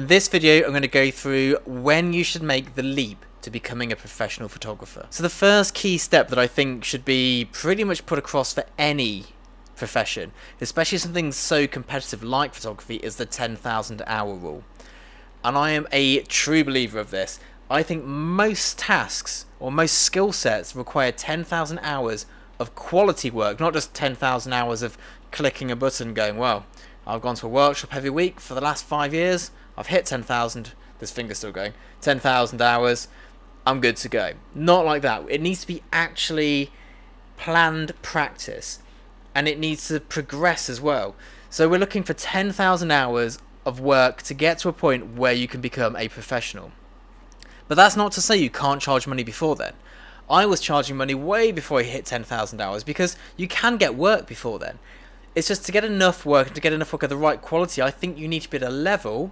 In this video, I'm going to go through when you should make the leap to becoming a professional photographer. So the first key step that I think should be pretty much put across for any profession, especially something so competitive like photography, is the 10,000 hour rule. And I am a true believer of this. I think most tasks or most skill sets require 10,000 hours of quality work, not just 10,000 hours of clicking a button going, well, I've gone to a workshop every week for the last 5 years, I've hit 10,000, this finger's still going, 10,000 hours, I'm good to go. Not like that. It needs to be actually planned practice, and it needs to progress as well. So we're looking for 10,000 hours of work to get to a point where you can become a professional. But that's not to say you can't charge money before then. I was charging money way before I hit 10,000 hours because you can get work before then. It's just to get enough work and to get enough work of the right quality, I think you need to be at a level,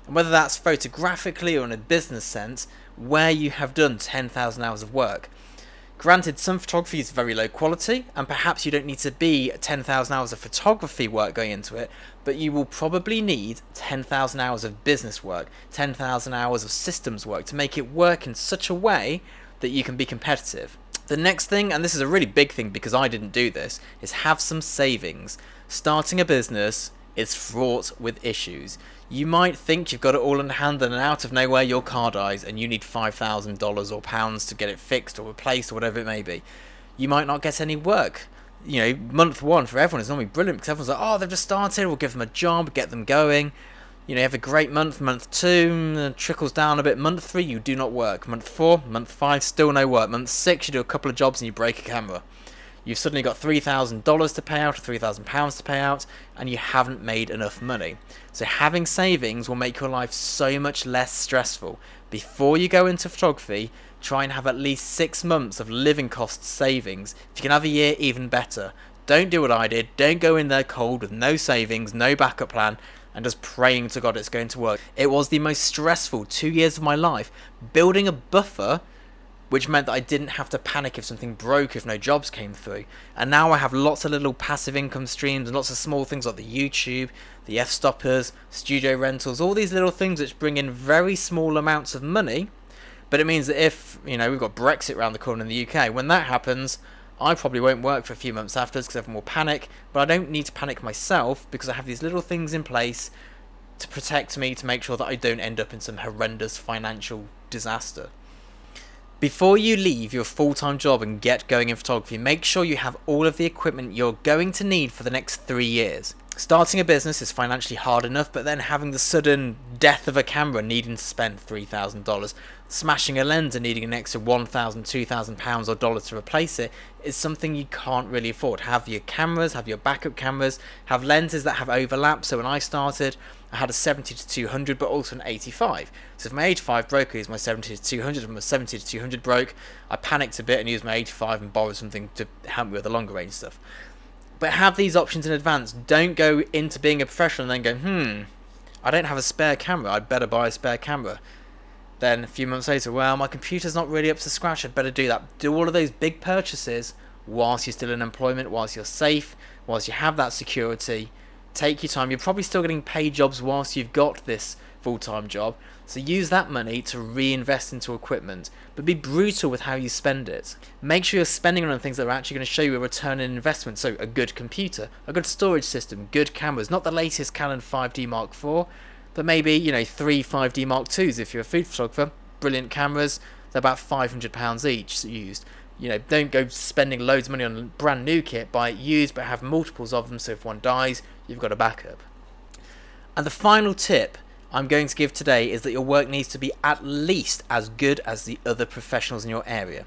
and whether that's photographically or in a business sense, where you have done 10,000 hours of work. Granted, some photography is very low quality, and perhaps you don't need to be 10,000 hours of photography work going into it, but you will probably need 10,000 hours of business work, 10,000 hours of systems work to make it work in such a way that you can be competitive. The next thing, and this is a really big thing because I didn't do this, is have some savings. Starting a business is fraught with issues. You might think you've got it all in hand, and out of nowhere your car dies and you need $5,000 or pounds to get it fixed or replaced or whatever it may be. You might not get any work. You know, month one for everyone is normally brilliant because everyone's like, oh, they've just started, we'll give them a job, get them going. You know, you have a great month. Month 2 trickles down a bit. Month 3 you do not work. Month 4, month 5 still no work. Month 6 you do a couple of jobs and you break a camera. You've suddenly got $3,000 to pay out or £3,000 to pay out, and you haven't made enough money. So having savings will make your life so much less stressful. Before you go into photography, try and have at least 6 months of living cost savings. If you can have a year, even better. Don't do what I did. Don't go in there cold with no savings, no backup plan, and just praying to God it's going to work. It was the most stressful 2 years of my life, building a buffer, which meant that I didn't have to panic if something broke, if no jobs came through. And now I have lots of little passive income streams and lots of small things like the YouTube, the f-stoppers, studio rentals, all these little things which bring in very small amounts of money. But it means that if, you know, we've got Brexit around the corner in the UK, when that happens, I probably won't work for a few months afterwards because everyone will panic, but I don't need to panic myself because I have these little things in place to protect me, to make sure that I don't end up in some horrendous financial disaster. Before you leave your full-time job and get going in photography, make sure you have all of the equipment you're going to need for the next 3 years. Starting a business is financially hard enough, but then having the sudden death of a camera needing to spend $3,000, smashing a lens and needing an extra £1,000, £2,000 or dollars to replace it is something you can't really afford. Have your cameras, have your backup cameras, have lenses that have overlap. So when I started, I had a 70-200 but also an 85. So if my 85 broke, I used my 70-200, and my 70-200 broke, I panicked a bit and used my 85 and borrowed something to help me with the longer range stuff. But have these options in advance. Don't go into being a professional and then go, I don't have a spare camera, I'd better buy a spare camera. Then a few months later, well, my computer's not really up to scratch, I'd better do that. Do all of those big purchases whilst you're still in employment, whilst you're safe, whilst you have that security. Take your time. You're probably still getting paid jobs whilst you've got this full-time job. So use that money to reinvest into equipment, but be brutal with how you spend it. Make sure you're spending it on things that are actually going to show you a return on investment. So a good computer, a good storage system, good cameras, not the latest Canon 5D Mark IV, but maybe, you know, 3 5D Mark IIs if you're a food photographer. Brilliant cameras. They're about £500 each used. You know, don't go spending loads of money on brand new kit. Buy it used, but have multiples of them, so if one dies, you've got a backup. And the final tip I'm going to give today is that your work needs to be at least as good as the other professionals in your area.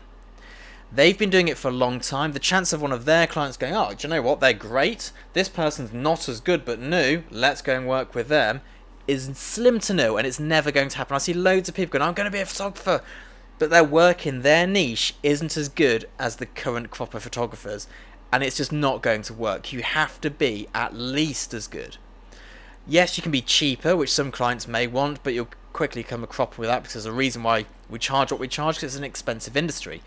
They've been doing it for a long time. The chance of one of their clients going, oh, do you know what, they're great, this person's not as good but new, let's go and work with them, is slim to nil, and it's never going to happen. I see loads of people going, I'm going to be a photographer, but their work in their niche isn't as good as the current crop of photographers, and it's just not going to work. You have to be at least as good. Yes, you can be cheaper, which some clients may want, but you'll quickly come a crop with that because there's a reason why we charge what we charge, because it's an expensive industry.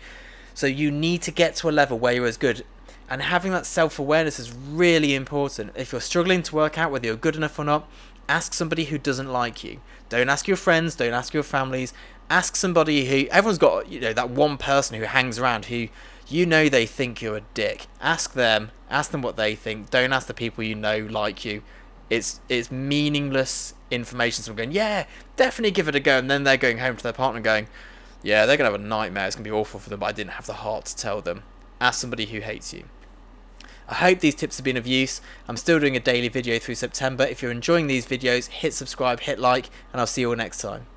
So you need to get to a level where you're as good, and having that self-awareness is really important. If you're struggling to work out whether you're good enough or not, Ask somebody who doesn't like you. Don't ask your friends, don't ask your families. Ask somebody who, everyone's got, that one person who hangs around who they think you're a dick. Ask them what they think. Don't ask the people like you. It's meaningless information. So I'm going, yeah, definitely give it a go, and then they're going home to their partner going, yeah, they're going to have a nightmare, it's going to be awful for them, but I didn't have the heart to tell them. Ask somebody who hates you. I hope these tips have been of use. I'm still doing a daily video through September. If you're enjoying these videos, hit subscribe, hit like, and I'll see you all next time.